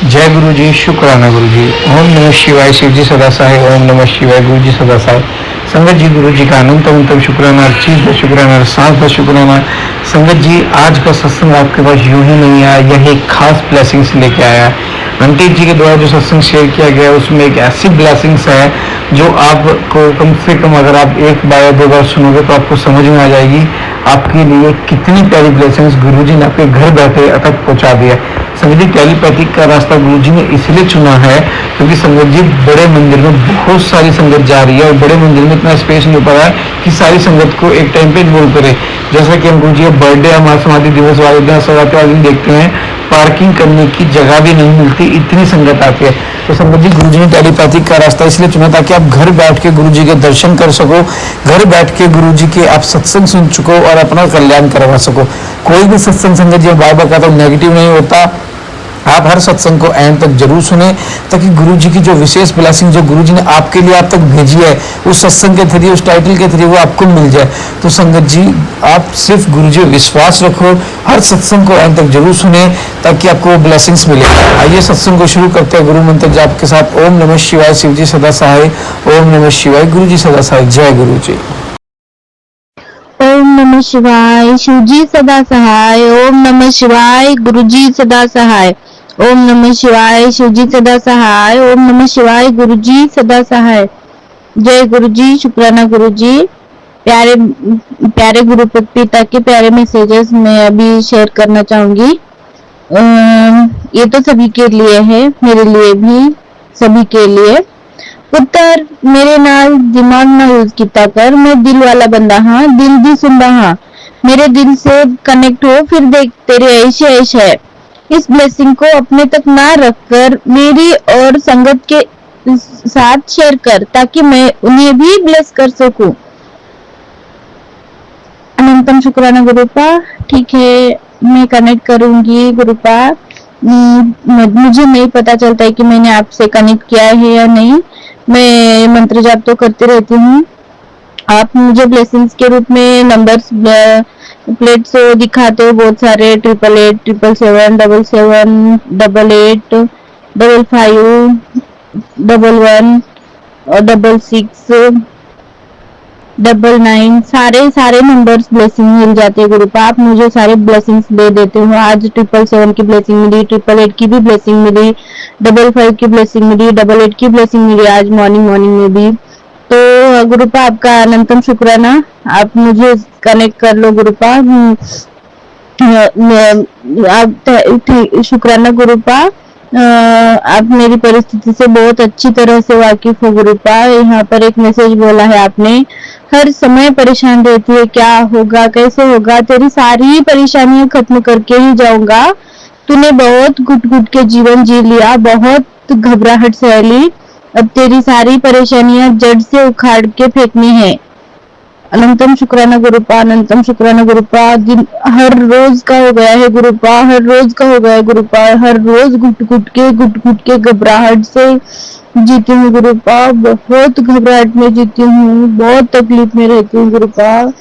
जय गुरु जी, शुक्राना गुरु जी। ओम नमः शिवाय, शिव जी सदा सहाय। ओम नमः शिवाय, गुरु जी सदा सहाय। संगत जी, गुरु जी का अनंत अनंत शुक्राना, अर्चित शुक्राना, साथ शुक्राना। संगत जी, आज का सत्संग आपके पास यूं ही नहीं आया, यह एक खास ब्लेसिंग्स लेके आया है। अंकित जी के द्वारा जो सत्संग शेयर किया गया उसमें एक ऐसी ब्लेसिंग्स है जो आपको कम से कम अगर आप एक बार या दो बार सुनोगे तो आपको समझ में आ जाएगी आपके लिए कितनी प्यारी ब्लेसिंग्स गुरुजी ने आपके घर बैठे तक पहुंचा दिया। संगत जी, टेलीपैथिक का रास्ता गुरुजी ने इसलिए चुना है क्योंकि संगत जी बड़े मंदिर में बहुत सारी संगत जा रही है और बड़े मंदिर में इतना स्पेस नहीं हो पा रहा है कि सारी संगत को एक टाइम पे इन्वॉल्व करे। जैसा कि हम गुरुजी का बर्थडे या महासमाधि दिवस वाले दिन सवाते वाले दिन देखते हैं, पार्किंग करने की जगह भी नहीं मिलती, इतनी संगत आती है। तो संगत जी, गुरुजी ने टेलीपैथिक का रास्ता इसलिए चुना ताकि आप घर बैठ के गुरुजी के दर्शन कर सको, घर बैठ के गुरुजी के आप सत्संग सुन सको और अपना कल्याण करवा सको। कोई भी सत्संग संगत जी बार बार कहता हूं नेगेटिव नहीं होता। आप हर सत्संग को एंड तक जरूर सुने ताकि गुरुजी की जो विशेष ब्लेसिंग जो गुरुजी ने आपके लिए आप तक भेजी है उस सत्संग के थ्रू, उस टाइटल के थ्रू वो आपको मिल जाए। तो संगत जी, आप सिर्फ गुरुजी पर विश्वास रखो, हर सत्संग को एंड तक जरूर सुने ताकि आपको वो ब्लेसिंग्स मिले। आइए सत्संग को शुरू करते हैं गुरु मंत्र जाप के साथ। ओम नमः शिवाय, शिव जी सदा सहाय। ओम नमः शिवाय, गुरु जी सदा सहाय। जय गुरु जी। ओम नमः शिवाय, शिव जी सदा सहाय। ओम नमः शिवाय, गुरु जी सदा सहाय। ओम नमः शिवाय, शिव जी सदा सहाय। ओम नमः शिवाय, गुरु जी सदा सहाय। जय गुरु जी, शुक्राना गुरु जी। प्यारे प्यारे गुरु पिता के प्यारे मैसेजेस मैं अभी शेयर करना चाहूंगी। ये तो सभी के लिए है, मेरे लिए भी, सभी के लिए। पुत्र मेरे नाल दिमाग ना यूज किया कर, मैं दिल वाला बंदा हाँ, दिल दी सुनदा हाँ। मेरे दिल से कनेक्ट हो, फिर देख तेरे ऐश ऐश है। इस ब्लेसिंग को अपने तक ना रखकर मेरी और संगत के साथ शेयर कर ताकि मैं उन्हें भी ब्लेस कर सकूं। अनंतम शुक्राना गुरुपा। ठीक है, मैं कनेक्ट करूंगी गुरुपा। मुझे नहीं पता चलता है कि मैंने आपसे कनेक्ट किया है या नहीं। मैं मंत्र जाप तो करती रहती हूँ। आप मुझे ब्लेसिंग्स के रूप में नंबर्स प्लेट्स दिखाते हो बहुत सारे, 888, 777, 777, 88, 55, 11 और 66, 99, सारे नंबर्स ब्लेसिंग मिल जाते हैं गुरुपा। आप मुझे सारे ब्लेसिंग्स दे देते हो। आज 777 की ब्लेसिंग मिली, 888 की भी ब्लेसिंग मिली, 55 की ब्लेसिंग मिली, 88 की ब्लेसिंग मिली आज मॉर्निंग में भी। तो गुरुपा आपका अनंतम शुक्राना। आप मुझे कनेक्ट कर लो गुरुपा। आप शुक्राना गुरुपा। आप मेरी परिस्थिति से बहुत अच्छी तरह से वाकिफ हो गुरुपा। यहाँ पर एक मैसेज बोला है आपने, हर समय परेशान रहती है, क्या होगा कैसे होगा, तेरी सारी परेशानियां खत्म करके ही जाऊंगा। तूने बहुत घुट घुट के जीवन जी लिया, बहुत घबराहट सह ली, अब तेरी सारी परेशानियां जड़ से उखाड़ के फेंकनी है। अनंतम शुक्राना गुरुपा, अनंतम शुक्राना गुरुपा। दिन हर रोज का हो गया है गुरुपा, हर रोज का हो गया है गुरुपा। हर रोज घुट घुट के घबराहट से जीती हूँ गुरुपा, बहुत घबराहट में जीती हूँ, बहुत तकलीफ में रहती हूँ गुरुपा।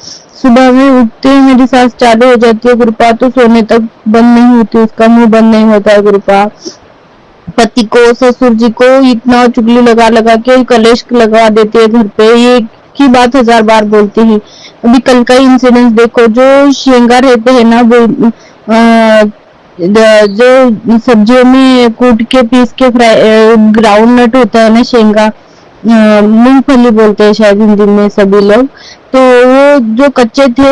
सुबह में उठते ही मेरी सांस चालू हो जाती है गुरुपा, तो सोने तक बंद नहीं होती, उसका मुंह बंद नहीं होता है गुरुपा। पति को, ससुर जी को इतना चुगली लगा लगा के कलेश लगा देते हैं घर पे, ये की बात 1000 बार बोलते हैं। अभी कल का इंसिडेंस देखो, जो शेंगा रहते हैं ना, वो जो सब्जियों में कूट के पीस के ग्राउंड नट होता है ना, शेंगा, मूंगफली बोलते हैं शायद हिंदी में सभी लोग। तो वो जो कच्चे थे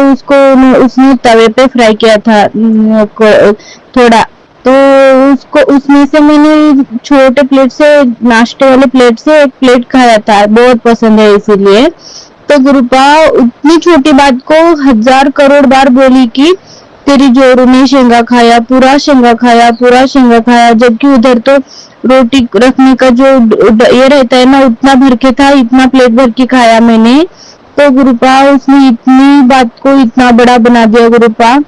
उसने तवे पे फ्राई किया था थोड़ा, तो उसको उसमें से मैंने छोटे प्लेट से, नाश्ते वाले प्लेट से एक प्लेट खाया था, बहुत पसंद है इसीलिए। तो गुरुपा उतनी छोटी बात को 1000 करोड़ बार बोली कि तेरी जोरू ने शेंगा खाया, पूरा शेंगा खाया, पूरा शेंगा खाया, जबकि उधर तो रोटी रखने का जो ये रहता है ना, उतना भर के था, इतना प्लेट भर के खाया मैंने। तो गुरुपा उसने इतनी बात को इतना बड़ा बना दिया गुरुपा।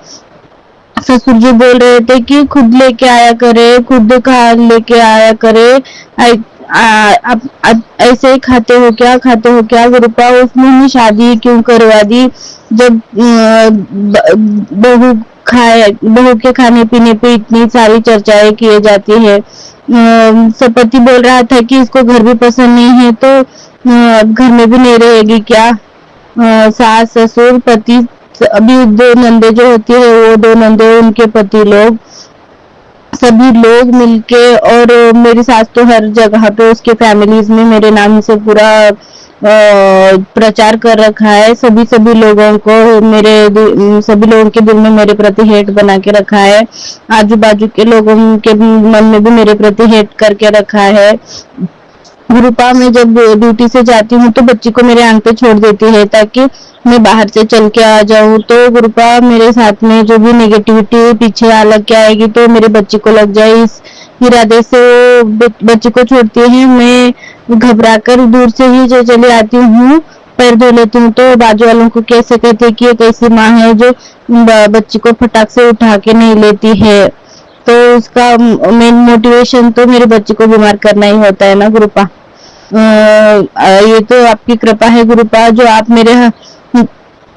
ससुर जी बोल रहे थे कि खुद लेके आया करे, खुद खा लेके आया करे, आप ऐसे ही खाते हो क्या गुरुपा। उसने शादी क्यों करवा दी जब बहू बहू के खाने पीने पे इतनी सारी चर्चाएं किए जाती है। सब पति बोल रहा था कि इसको घर भी पसंद नहीं है तो अब घर में भी नहीं रहेगी क्या। सास ससुर पति, अभी 2 नंदे जो होती है वो 2 नंदे, उनके पति लोग, सभी लोग मिलके, और मेरी सास तो हर जगह पे उसके फैमिलीज में मेरे नाम से पूरा प्रचार कर रखा है। सभी लोगों को सभी लोगों के दिल में मेरे प्रति हेट बना के रखा है। आजू बाजू के लोगों के मन में भी मेरे प्रति हेट करके रखा है। गुरुपा में जब ड्यूटी से जाती हूँ तो बच्ची को मेरे आंग पे छोड़ देती है ताकि मैं बाहर से चल के आ जाऊँ। तो गुरुपा मेरे साथ में जो भी नेगेटिविटी पीछे लग के आएगी तो मेरे बच्ची को लग जाए, इस इरादे से वो बच्ची को छोड़ती है। मैं घबरा कर दूर से ही जो चली आती हूँ, पैर धो लेती हूँ तो बाजू वालों को कैसे कहते हैं कि एक ऐसी माँ है जो बच्ची को फटाक से उठा के नहीं लेती है। तो उसका मेन मोटिवेशन तो मेरे बच्चे को बीमार करना ही होता है ना गुरुपा। ये तो आपकी कृपा है गुरुपा, जो आप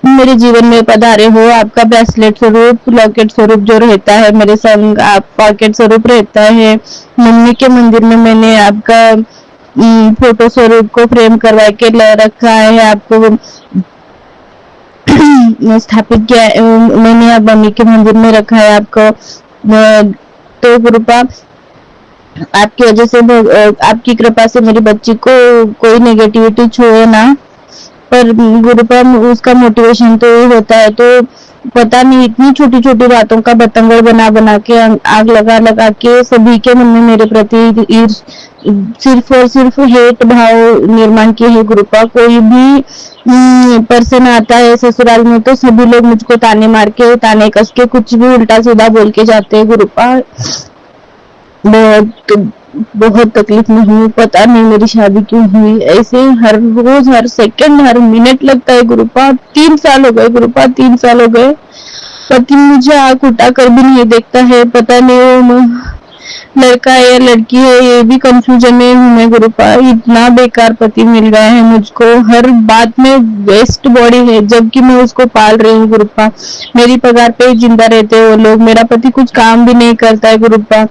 मेरे जीवन में पधारे हो। आपका ब्रेसलेट स्वरूप, लॉकेट स्वरूप जो रहता है मेरे संग, आप पॉकेट स्वरूप रहता है। मम्मी के मंदिर में मैंने आपका फोटो स्वरूप को फ्रेम करवा के रखा है, आपको स्थापित किया, मैंने अब मम्मी के मंदिर में रखा है आपको। तो गुरुपा आपकी वजह से, आपकी कृपा से मेरी बच्ची को कोई नेगेटिविटी छुए ना, पर गुरुपा उसका मोटिवेशन तो ये होता है। तो पता नहीं इतनी छोटी छोटी बातों का बतंगड़ बना के आग लगा के सभी के मन में मेरे प्रति सिर्फ और सिर्फ हेट भाव निर्माण किए है गुरुपा। कोई भी पर्सन आता है ससुराल में तो सभी लोग मुझको ताने कस के कुछ भी उल्टा सीधा बोल के जाते हैं गुरुपा। बहुत तकलीफ में हूँ, पता नहीं मेरी शादी क्यों हुई। ऐसे हर रोज, हर सेकंड, हर मिनट लगता है गुरुपा। 3 साल हो गए गुरुपा, 3 साल हो गए। पति मुझे आंख उठा कर भी नहीं देखता है, पता नहीं वो लड़का है या लड़की है, ये भी कंफ्यूजन में हूँ मैं गुरुपा। इतना बेकार पति मिल गया है मुझको, हर बात में वेस्ट बॉडी है, जबकि मैं उसको पाल रही हूँ गुरुपा। मेरी पगार पे जिंदा रहते हैं वो लोग। मेरा पति कुछ काम भी नहीं करता है गुरुपा।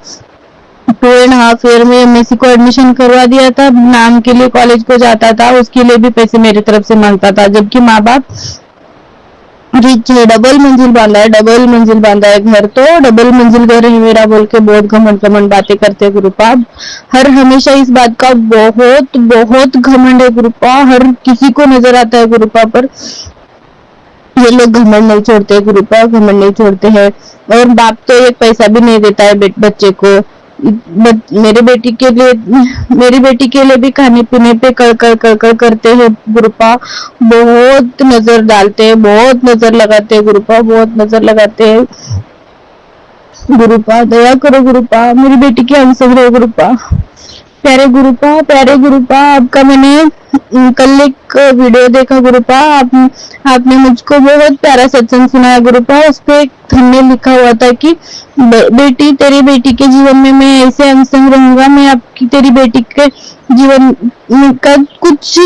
2.5 ईयर में एमएससी को एडमिशन करवा दिया था, नाम के लिए कॉलेज को जाता था, उसके लिए भी पैसे मेरी तरफ से मांगता था, जबकि माँ बाप रिच है। डबल मंजिल बांधा है घर, तो डबल मंजिल घर है मेरा बोल के बहुत घमंड बातें करते हैं गुरुपा। हर हमेशा इस बात का बहुत घमंड है गुरुपा, हर किसी को नजर आता है गुरुपा, पर ये लोग घमंड नहीं छोड़ते गुरुपा, घमंड नहीं छोड़ते हैं। और बाप तो एक पैसा भी नहीं देता है बच्चे को। मेरी बेटी के लिए भी खाने पीने पे कर करते हैं गुरुपा। बहुत नजर डालते हैं, बहुत नजर लगाते हैं गुरुपा, बहुत नजर लगाते हैं गुरुपा। दया करो गुरुपा, मेरी बेटी की आंसर है गुरुपा। प्यारे गुरुपा, आपका मैंने कल एक वीडियो देखा गुरुपा। आपने मुझको बहुत प्यारा सत्संग सुनाया गुरुपा। उस पे एक थंबनेल लिखा हुआ था कि बेटी, तेरी बेटी के जीवन में मैं ऐसे अंग रहूंगा। मैं आपकी तेरी बेटी के जीवन का कुछ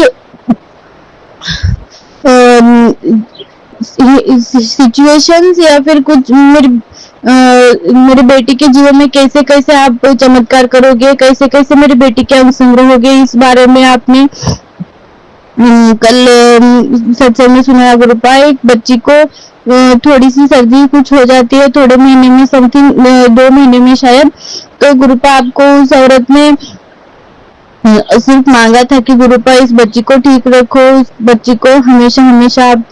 सिचुएशंस या फिर कुछ मेरी बेटी के जीवन में कैसे कैसे आप चमत्कार करोगे, कैसे कैसे मेरी बेटी के अंग रहोगे, इस बारे में आपने कल सत्संग में सुनाया गुरुपा। एक बच्ची को थोड़ी सी सर्दी कुछ हो जाती है, थोड़े महीने में, समथिंग 2 महीने में शायद, तो गुरुपा आपको उस औरत ने सिर्फ मांगा था कि गुरुपा इस बच्ची को ठीक रखो, इस बच्ची को हमेशा आप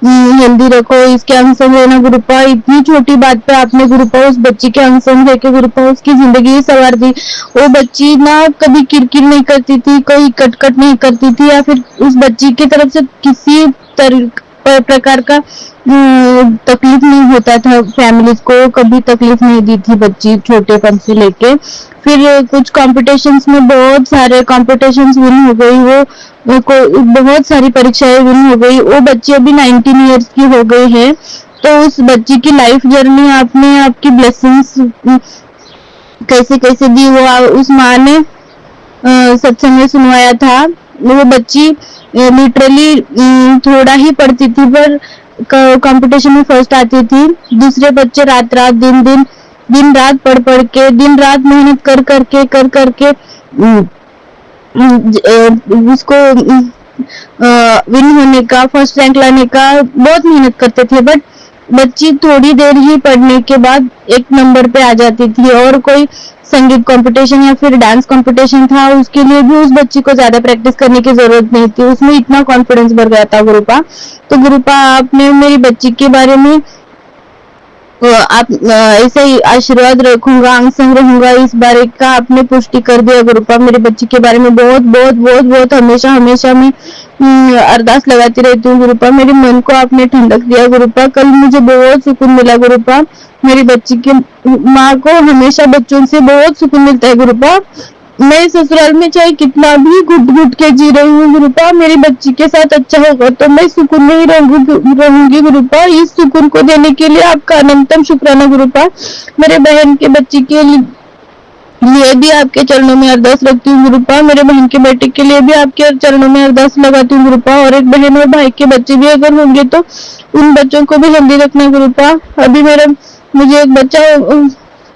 हेल्दी रखो, इसके अंग संग रहना गुरुपा। इतनी छोटी बात पे आपने गुरुपा उस बच्ची के अंग संग रह के गुरुपा उसकी जिंदगी संवार दी। वो बच्ची ना कभी किरकिर नहीं करती थी, कोई कटकट नहीं करती थी, या फिर उस बच्ची की तरफ से किसी प्रकार का तकलीफ नहीं होता था। फैमिली को कभी तकलीफ नहीं दी थी बच्ची छोटेपन से लेके। फिर कुछ कॉम्पिटिशन्स में बहुत सारे कॉम्पिटिशन्स विन हो गई, वो बहुत सारी परीक्षाएं विन हो गई। वो बच्ची अभी 19 इयर्स की हो गई है। तो उस बच्ची की लाइफ जर्नी आपने, आपकी ब्लेसिंग्स कैसे कैसे दी, वो उस माँ ने सत्संग में सुनवाया था। वो बच्ची लिटरली थोड़ा ही पढ़ती थी, पर कंपटीशन में फर्स्ट आती थी। दूसरे बच्चे रात रात दिन रात पढ़ के, दिन रात मेहनत कर करके उसको विन होने का, फर्स्ट रैंक लाने का बहुत मेहनत करते थे। बट बच्ची थोड़ी देर ही पढ़ने के बाद एक नंबर पे आ जाती थी। और कोई संगीत कंपटीशन या फिर डांस कंपटीशन था, उसके लिए भी उस बच्ची को ज्यादा प्रैक्टिस करने की जरूरत नहीं थी, उसमें इतना कॉन्फिडेंस बढ़ गया था गुरुपा। तो गुरुपा आपने मेरी बच्ची के बारे में आप ऐसे ही आशीर्वाद रखूंगा, अंग संग रहूंगा, इस बारे का आपने पुष्टि कर दिया गुरुपा। मेरी बच्ची के बारे में बहुत बहुत बहुत बहुत हमेशा हमेशा मैं अरदास लगाती रहती हूँ गुरुपा। मेरे मन को आपने ठंडक दिया गुरुपा। कल मुझे बहुत सुकून मिला गुरुपा। मेरी बच्ची की माँ को हमेशा बच्चों से बहुत सुकून मिलता है गुरुपा। मैं ससुराल में चाहे कितना भी घुट घुट के जी रही हूँ गुरुपा, मेरी बच्ची के साथ अच्छा होगा तो मैं सुकून में ही रहूंगी गुरुपा। इस सुकून को देने के लिए आपका अनंतम शुक्राना गुरुपा। मेरे बहन के बच्ची के लिए भी आपके चरणों में अरदास रखती हूँ गुरुपा। मेरे बहन के बेटे के लिए भी आपके चरणों में अरदास लगाती हूँ गुरुपा। और एक बहन और भाई के बच्चे भी अगर होंगे तो उन बच्चों को भी हेल्दी रखना गुरुपा। अभी मुझे एक बच्चा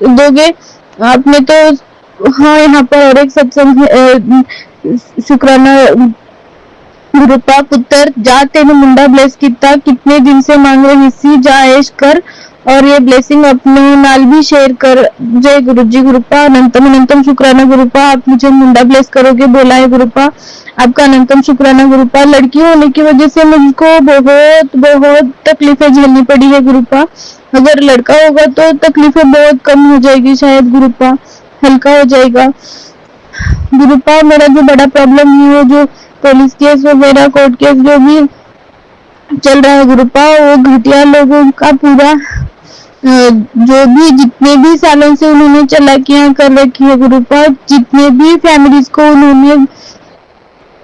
दोगे आपने तो। हाँ, यहाँ पर और एक सत्संग शुक्राना गुरुपा। पुत्र जा तेन मुंडा ब्लेस किता, कितने दिन से मांग रही सी, जा ऐश कर और ये ब्लेसिंग अपने नाल भी शेयर कर। जय गुरु जी गुरुपा। अनंतम अनंतम शुक्राना गुरुपा। आप मुझे मुंडा ब्लेस करोगे बोला है गुरुपा। आपका अनंतम शुक्राना गुरुपा। लड़की होने की वजह से मुझको बहुत बहुत तकलीफें झेलनी पड़ी है गुरुपा। अगर लड़का होगा तो तकलीफें बहुत कम हो जाएगी शायद गुरुपा, हल्का हो जाएगा गुरुपा। मेरा जो बड़ा प्रॉब्लम है, जो पुलिस केस वगैरह कोर्ट केस जो भी चल रहा है गुरुपा, वो घटिया लोगों का पूरा जो भी जितने भी सालों से उन्होंने चालाकियां कर रखी है गुरुपा, जितने भी फैमिलीज को उन्होंने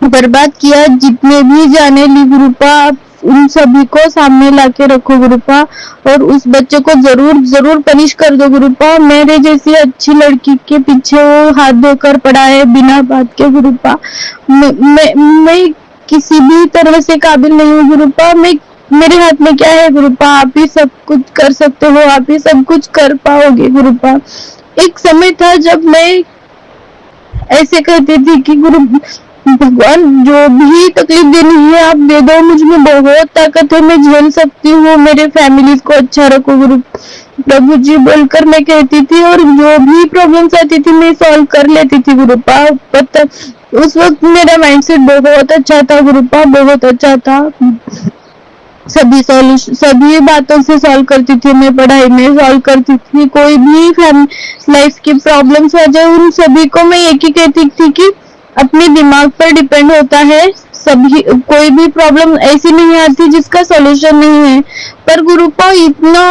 बर्बाद किया, जितने भी जाने ली गुरुपा, उन सभी को सामने लाके रखो गुरुपा। और उस बच्चे को जरूर जरूर पनिश कर दो गुरुपा। मेरे जैसी अच्छी लड़की के पीछे वो हाथ धोकर पड़ा है बिना बात के गुरुपा। मैं किसी भी तरह से काबिल नहीं हूँ गुरुपा। मेरे हाथ में क्या है गुरुपा? आप ही सब कुछ कर सकते हो, आप ही सब कुछ कर पाओगे गुरुपा। एक समय था जब मैं ऐसे कहती थी कि गुरु भगवान जो भी तकलीफ देनी है आप दे दो, मुझ में बहुत ताकत है, मैं झेल सकती हूँ, मेरे फैमिली को अच्छा रखो गुरु प्रभु जी बोलकर मैं कहती थी। और जो भी प्रॉब्लम्स आती थी मैं सॉल्व कर लेती थी गुरुपा। पता उस वक्त मेरा माइंडसेट बहुत अच्छा था गुरुपा, बहुत अच्छा था। सभी बातों से सॉल्व करती थी मैं, पढ़ाई में सॉल्व करती थी, कोई भी लाइफ की प्रॉब्लम्स आ जाए उन सभी को मैं एक ही कहती थी कि अपने दिमाग पर डिपेंड होता है। सभी कोई भी प्रॉब्लम ऐसी नहीं आती जिसका सॉल्यूशन नहीं है। पर गुरुपा इतना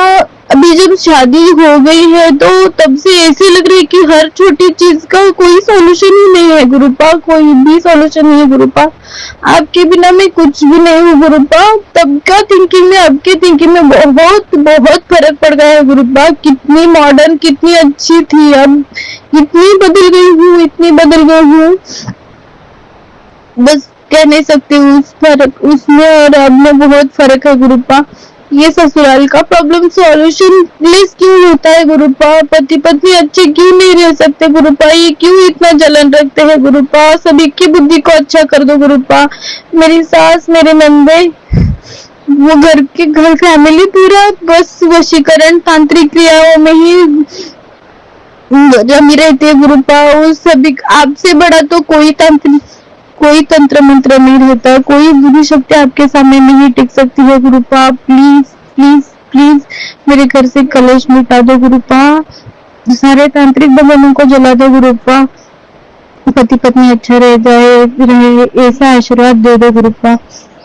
अभी जब शादी हो गई है तो तब से ऐसे लग रही है कि हर छोटी चीज का कोई सॉल्यूशन ही नहीं है गुरुपा, कोई भी सॉल्यूशन नहीं है गुरुपा। आपके बिना मैं कुछ भी नहीं हूँ गुरुपा। तब का थिंकिंग में अब के थिंकिंग में बहुत बहुत फर्क पड़ गया है गुरुपा। कितनी मॉडर्न कितनी अच्छी थी, अब इतनी बदल गई हूँ, इतनी बदल गई हूँ, बस कह नहीं सकती हूँ। फर्क उसमें और अब में बहुत फर्क है गुरुपा। ये ससुराल का प्रॉब्लम सॉल्यूशन लेस क्यों होता है गुरुपा? पति पत्नी अच्छे क्यों नहीं रह सकते गुरुपा? ये क्यों इतना जलन रखते हैं गुरुपा? सभी की बुद्धि को अच्छा कर दो गुरुपा। मेरी सास, मेरे नंदे, वो घर फैमिली पूरा बस वशीकरण तांत्रिक क्रियाओं में ही जमी रहती है गुरुपा। उस सभी आपसे बड़ा तो कोई तंत्र मंत्र नहीं रहता, कोई बुरी शक्ति आपके सामने नहीं टिक सकती है गुरुपा। प्लीज प्लीज प्लीज मेरे घर से कलेश मिटा दो गुरुपा, सारे तांत्रिक बंधनों को जला दो गुरुपा, पति पत्नी अच्छा रहे ऐसा आशीर्वाद दे दो गुरुपा।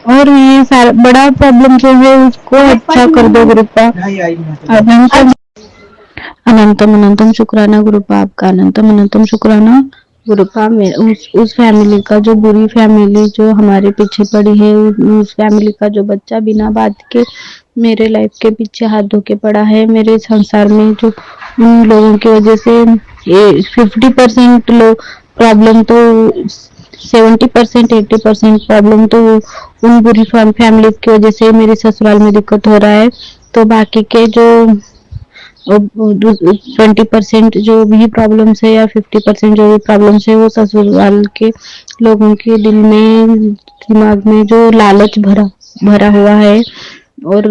और ये सारा बड़ा प्रॉब्लम जो है उसको अच्छा कर दो गुरुपा। अनंतम अनंतम शुक्राना गुरुपा, आपका अनंतम अनंतम शुक्राना गुरुपा। उस फैमिली का जो बुरी फैमिली जो हमारे पीछे पड़ी है, उस फैमिली का जो बच्चा बिना बात के मेरे लाइफ के पीछे हाथ धो के पड़ा है, मेरे संसार में जो उन लोगों की वजह से 50% लोग प्रॉब्लम तो 70% 80% प्रॉब्लम तो उन बुरी फैमिली की वजह से मेरे ससुराल में दिक्कत हो रहा है। तो बाकी के जो 20% जो भी प्रॉब्लम्स है या 50% जो भी प्रॉब्लम्स है वो ससुराल के लोगों के दिल में दिमाग में जो लालच भरा भरा हुआ है और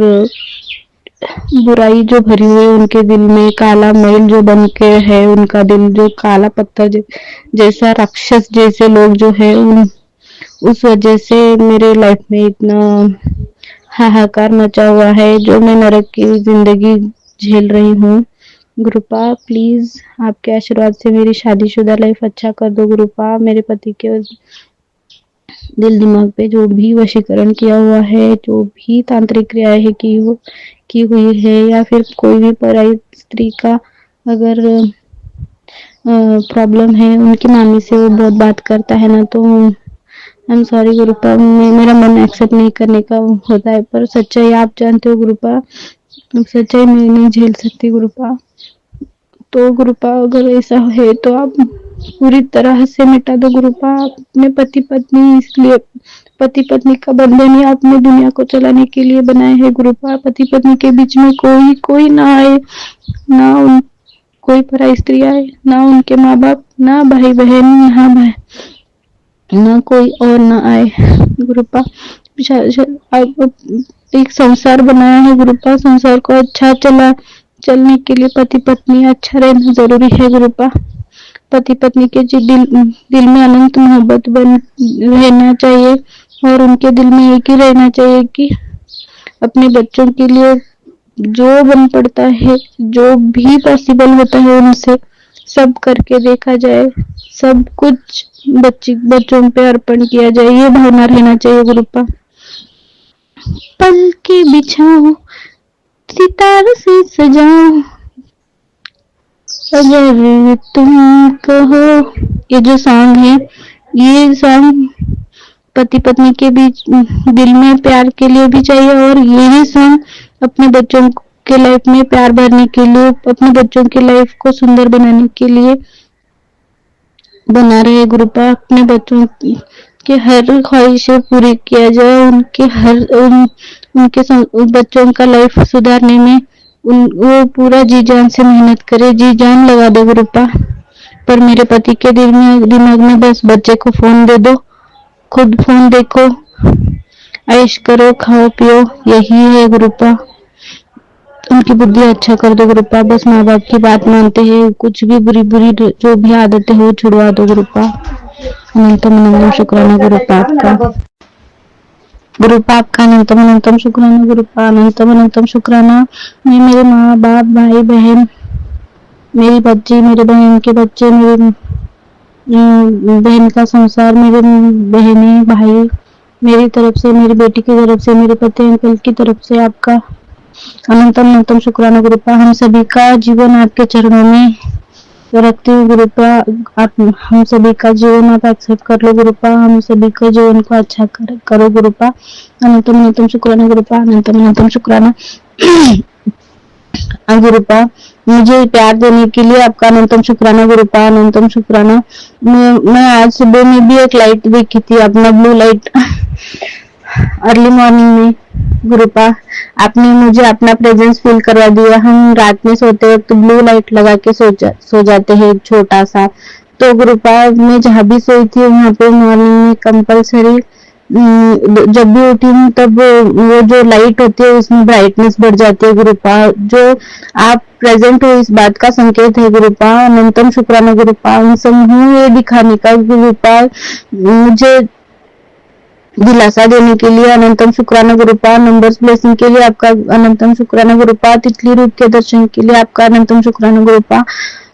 बुराई जो भरी हुई है उनके दिल में काला मैल जो बन के है उनका दिल जो काला पत्थर जैसा राक्षस जैसे लोग जो है उस वजह से मेरे लाइफ में इतना हाहाकार मचा हुआ है जो मैं नरक की जिंदगी झेल रही हूँ। गुरुपा प्लीज आपके आशीर्वाद से मेरी शादीशुदा लाइफ अच्छा कर दो गुरुपा। मेरे पति के दिल दिमाग पे जो भी वशीकरण किया हुआ है, जो भी तांत्रिक क्रियाएं है की हुई है या फिर कोई भी पराई स्त्री का अगर प्रॉब्लम है, उनकी मामी से वो बहुत बात करता है ना तो आई एम सॉरी गुरुपा, मेरा मन एक्सेप्ट नहीं करने का होता है पर सच्चाई आप जानते हो गुरुपा, सच्चाई मैं नहीं झेल सकती गुरुपा। तो गुरुपा अगर ऐसा है तो आप पूरी तरह से मिटा दो गुरुपा। अपने पति पत्नी इसलिए पति पत्नी का बंधन ही आपने दुनिया को चलाने के लिए बनाए है गुरुपा। पति पत्नी के बीच में कोई ना आए, ना उन कोई पराई स्त्री आए, ना उनके माँ बाप, ना भाई बहन, ना कोई और ना आए गुरुपा। आप एक संसार बनाया है गुरुपा, संसार को अच्छा चलने के लिए पति पत्नी अच्छा रहना जरूरी है गुरुपा। पति पत्नी के दिल में अनंत मोहब्बत बन रहना चाहिए और उनके दिल में एक ही रहना चाहिए कि अपने बच्चों के लिए जो बन पड़ता है, जो भी पॉसिबल होता है उनसे सब करके देखा जाए, सब कुछ बच्चों पे अर्पण किया जाए, ये भावना रहना चाहिए गुरुपा। पल के बिछाओ सितार से सजाओ अगर तुम कहो, ये जो सॉन्ग है ये सॉन्ग पति पत्नी के बीच दिल में प्यार के लिए भी चाहिए और यही सॉन्ग अपने बच्चों के लाइफ में प्यार भरने के लिए, अपने बच्चों की लाइफ को सुंदर बनाने के लिए बना रहे गुरुपा। अपने बच्चों के हर ख्वाहिशें पूरी किया जाए, उनके बच्चों का लाइफ सुधारने में वो पूरा जी जान से मेहनत करे, जी जान लगा दे गुरुपा। पर मेरे पति के दिमाग में बस बच्चे को फोन दे दो, खुद फोन देखो, ऐश करो, खाओ पियो, यही है गुरुपा। उनकी बुद्धि अच्छा कर दो गुरुपा, बस माँ बाप की बात मानते हैं, कुछ भी बुरी जो भी आदतें हो छुड़वा दो गुरुपा। अनंतम शुक्राना गुरुपा आपका, गुरुपा आपका अनंतम शुक्राना गुरुपा, अनंतम शुक्राना। मैं मेरे माँ बाप, भाई बहन, मेरी बच्ची, मेरे बहन के बच्चे, मेरे बहन का संसार, मेरे बहने भाई, मेरी तरफ से, मेरी बेटी की तरफ से, मेरे पति अंकल की तरफ से आपका अनंतम शुक्राना गुरुपा। हम सभी का जीवन आपके चरणों में रखती हूँ गुरुपा। आप हम सभी का जीवन आप एक्सेप्ट कर लो गुरुपा, हम सभी के जीवन को अच्छा करो गुरुपा। अनंतम शुक्राना गुरुपा, अनंतम शुक्राना गुरुपा। मुझे प्यार देने के लिए आपका अनंतम शुक्राना गुरुपा, अनंतम शुक्राना। मैं आज सुबह में भी एक लाइट देखी थी, अपना ब्लू लाइट अर्ली मॉर्निंग में गुरुपा। आपने मुझे अपना प्रेजेंस फील करवा दिया। हम रात में सोते वक्त ब्लू लाइट लगा के सो जाते हैं छोटा सा, तो गुरुपा मैं जहाँ भी सोई थी वहाँ पे मॉर्निंग में कंपल्सरी जब भी उठी हूँ तब वो जो लाइट होती है उसमें ब्राइटनेस बढ़ जाती है गुरुपा। जो आप प्रेजेंट हो इस बात का संकेत है गुरुपा। अनंतम शुक्राना गुरुपा। उनसम हूँ ये दिखाने का गुरुपा, मुझे दिलासा देने के लिए अनंतम शुक्राना गुरुपा। नंबर्स ब्लेसिंग के लिए आपका अनंतम शुक्राना गुरुपा। तितली रूप के दर्शन के लिए आपका अनंतम शुक्राना गुरुपा।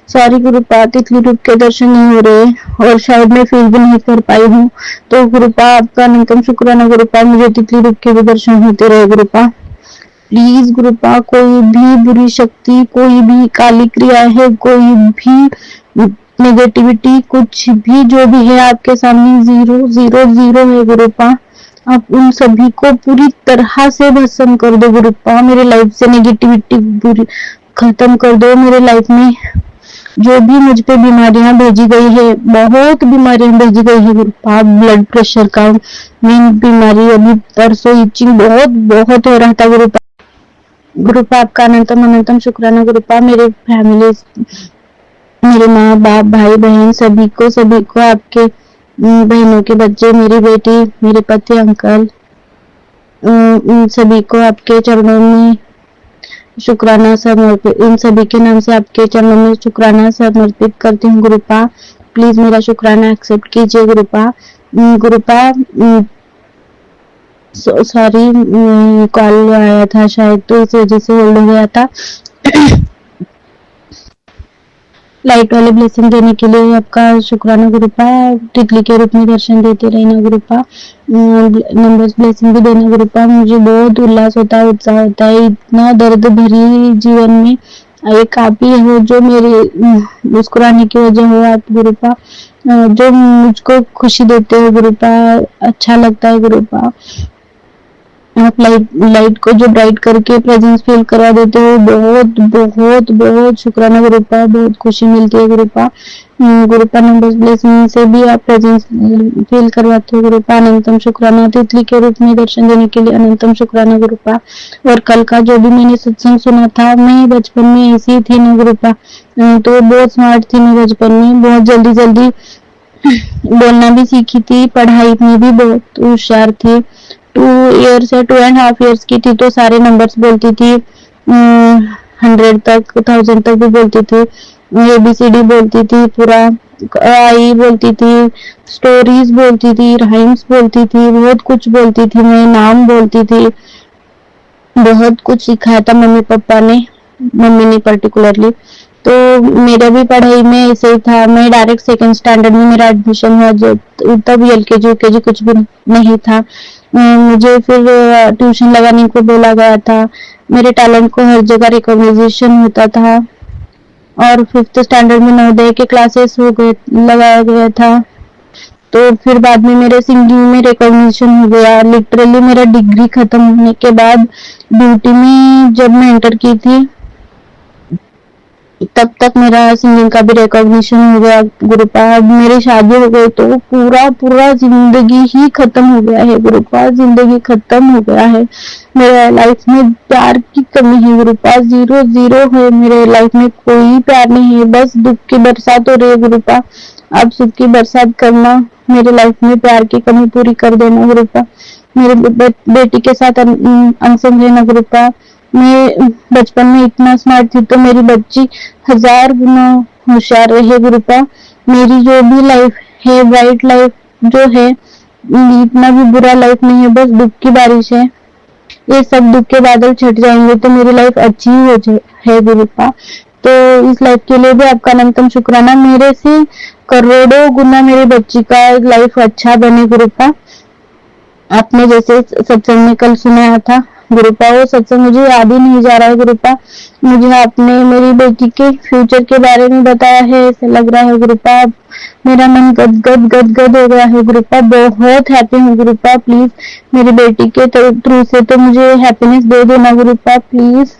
सॉरी गुरुपा, तितली रूप के दर्शन नहीं हो रहे और शायद मैं फील भी नहीं कर पाई हूँ, तो गुरुपा आपका अनंतम शुक्राना गुरुपा, मुझे तितली रूप के भी दर्शन होते रहे गुरुपा। प्लीज गुरुपा, कोई भी बुरी शक्ति, कोई भी काली क्रिया है, कोई भी नेगेटिविटी, कुछ भी जो भी है आपके सामने 0 है गुरुपा। आप उन सभी को पूरी तरह से भस्म कर दो गुरुपा। मेरे लाइफ से नेगेटिविटी पूरी खत्म कर दो। मेरे लाइफ में जो भी मुझ पे बीमारियां भेजी गई है, बहुत बीमारियां भेजी गई है गुरुपा, ब्लड प्रेशर का मेन बीमारी, अभी परसों इचिंग बहुत बहुत हो रहा था गुरुपा। गुरुपा आपका अनंतम अनंतम शुक्राना गुरुपा। मेरे फैमिली, मेरे माँ बाप, भाई बहन सभी को आपके बहनों के बच्चे, मेरी बेटी, मेरे पति, अंकल, इन सभी को आपके चरणों में शुक्राना समर्पित, इन सभी के नाम से आपके चरणों में शुक्राना समर्पित करती हूँ गुरुपा। प्लीज मेरा शुक्राना एक्सेप्ट कीजिए गुरुपा। गुरुपा सॉरी, कॉल आया था शायद, तो इस वजह से होल्ड हो गया था। लाइट वाले ब्लेसिंग देने के लिए आपका शुक्राना गुरुपा। तितली के रूप में दर्शन देते रहना गुरुपा। नंबर्स ब्लेसिंग भी देना गुरुपा। मुझे बहुत उल्लास होता है, उत्साह होता है, इतना दर्द भरी जीवन में एक आप ही हो जो मेरे मुस्कुराने की वजह हो आप गुरुपा, जो मुझको खुशी देते हो गुरुपा, अच्छा लगता है गुरुपा। आप लाइट को जो ब्राइट करके प्रेजेंस फील करवा देते हो, बहुत बहुत बहुत शुक्राना गुरुपा, बहुत खुशी मिलती है गुरुपा। गुरुपा नंबर्स ब्लेसिंग से भी आप प्रेजेंस फील करवाते हो गुरुपा। अनंतम शुक्राना। तितली के रूप में दर्शन देने के लिए अनंतम शुक्राना गुरुपा। और कल का जो भी मैंने सत्संग सुना था, मैं बचपन में ऐसी थी ना गुरुपा, तो बहुत स्मार्ट थी मैं बचपन में, बहुत जल्दी जल्दी बोलना भी सीखी थी, पढ़ाई में भी बहुत होशियार थी। 2 इयर्स या 2.5 इयर्स की थी तो सारे नंबर्स बोलती थी, 100 तक, 1000 तक भी बोलती थी, ABCD बोलती थी, पूरा आई बोलती थी, स्टोरीज बोलती थी, राइम्स बोलती थी, बहुत कुछ बोलती थी, मैं नाम बोलती थी, बहुत कुछ सिखाया था मम्मी ने पर्टिकुलरली। तो मेरा भी पढ़ाई में ऐसे ही था, मैं डायरेक्ट सेकंड स्टैंडर्ड में मेरा एडमिशन हुआ, जो तब LKG UKG कुछ भी नहीं था। मुझे फिर ट्यूशन लगाने को बोला गया था, मेरे टैलेंट को हर जगह रिकॉग्नाइजेशन होता था, और 5th स्टैंडर्ड में नवोदय के क्लासेस लगाया गया था। तो फिर बाद में मेरे सिंगिंग में रिकॉग्निशन हो गया। लिटरली मेरा डिग्री खत्म होने के बाद ड्यूटी में जब मैं एंटर की थी, तब तक मेरा सिंगिंग का भी रिकॉग्निशन हो गया गुरुपा। अब मेरी शादी हो गई तो पूरा जिंदगी ही खत्म हो गया है गुरुपा, जिंदगी खत्म हो गया है। मेरे लाइफ में प्यार की कमी है गुरुपा, 0 है मेरे लाइफ में, कोई प्यार नहीं है, बस दुख की बरसात हो रही है गुरुपा। अब सुख की बरसात करना, मेरे लाइफ में प्यार की कमी पूरी कर देना गुरुपा। मेरे बेटी के साथ अनसन रहना गुरुपा। मैं बचपन में इतना स्मार्ट थी तो मेरी बच्ची 1000 गुना होशियार रहे गुरुपा। मेरी जो भी लाइफ है, ब्राइट लाइफ जो है, इतना भी बुरा लाइफ नहीं है, बस दुख की बारिश है। ये सब दुख के बादल छट जाएंगे तो मेरी लाइफ अच्छी है गुरुपा। तो इस लाइफ के लिए भी आपका अनंतम शुक्राना। मेरे से करोड़ों गुना मेरी बच्ची का लाइफ अच्छा बने गुरुपा। आपने जैसे सत्संग में कल सुनाया था गुरुपा, वो सत्संग मुझे याद ही नहीं जा रहा है गुरुपा। मुझे आपने मेरी बेटी के फ्यूचर के बारे में बताया है, ऐसा लग रहा है गुरुपा, मेरा मन गद हो गया है गुरुपा, बहुत हैप्पी हूँ गुरुपा। प्लीज मेरी बेटी के थ्रू से तो मुझे हैप्पीनेस दे देना गुरुपा, प्लीज।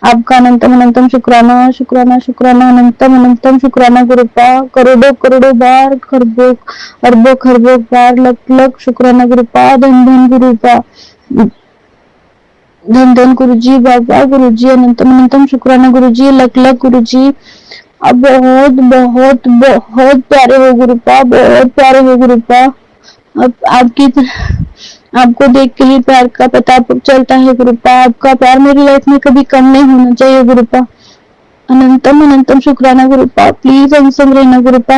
आपका अनंतम अनंतम शुक्राना शुक्राना शुक्राना, अनंतम अनंतम शुक्राना गुरुपा। करोड़ों बार, खरबों बार, लख शुक्राना गुरुपा। धन गुरुपा, धन गुरुजी, बाबा गुरुजी, अनंतम अनंतम शुक्राना गुरुजी, लख गुरुजी। अब बहुत प्यारे हो गुरुपा, बहुत प्यारे हो गुरुपा। अब आपको देख के ही प्यार का पता चलता है गुरुपा। आपका प्यार मेरी लाइफ में कभी कम नहीं होना चाहिए गुरुपा। अनंतम अनंतम शुक्राना गुरुपा। प्लीज अनसंग रहना गुरुपा।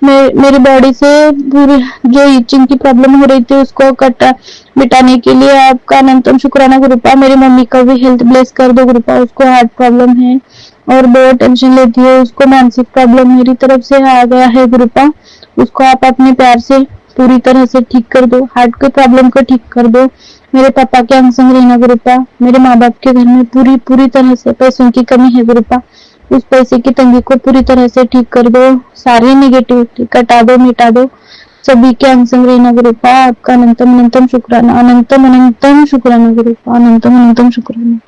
मेरी बॉडी से पूरी जो इचिंग की प्रॉब्लम हो रही थी उसको मिटाने के लिए आपका अनंतम शुक्राना गुरुपा। मेरी मम्मी का भी हेल्थ ब्लेस कर दो गुरुपा, उसको हार्ट प्रॉब्लम है और बहुत टेंशन लेती है, उसको मानसिक प्रॉब्लम मेरी तरफ से आ गया है गुरुपा। उसको आप अपने प्यार से पूरी तरह से ठीक कर दो, हार्ट के प्रॉब्लम को ठीक कर दो। मेरे पापा के अंग संग रहना गुरुपा। मेरे माँ बाप के घर में पूरी तरह से पैसों की कमी है गुरुपा, उस पैसे की तंगी को पूरी तरह से ठीक कर दो, सारी नेगेटिविटी कटा दो, मिटा दो, सभी के अंग संग रहना गुरुपा। आपका अनंतम अनंतम शुक्राना, अनंतम अनंतम शुक्राना गुरुपा, अनंतम अनंतम शुक्राना।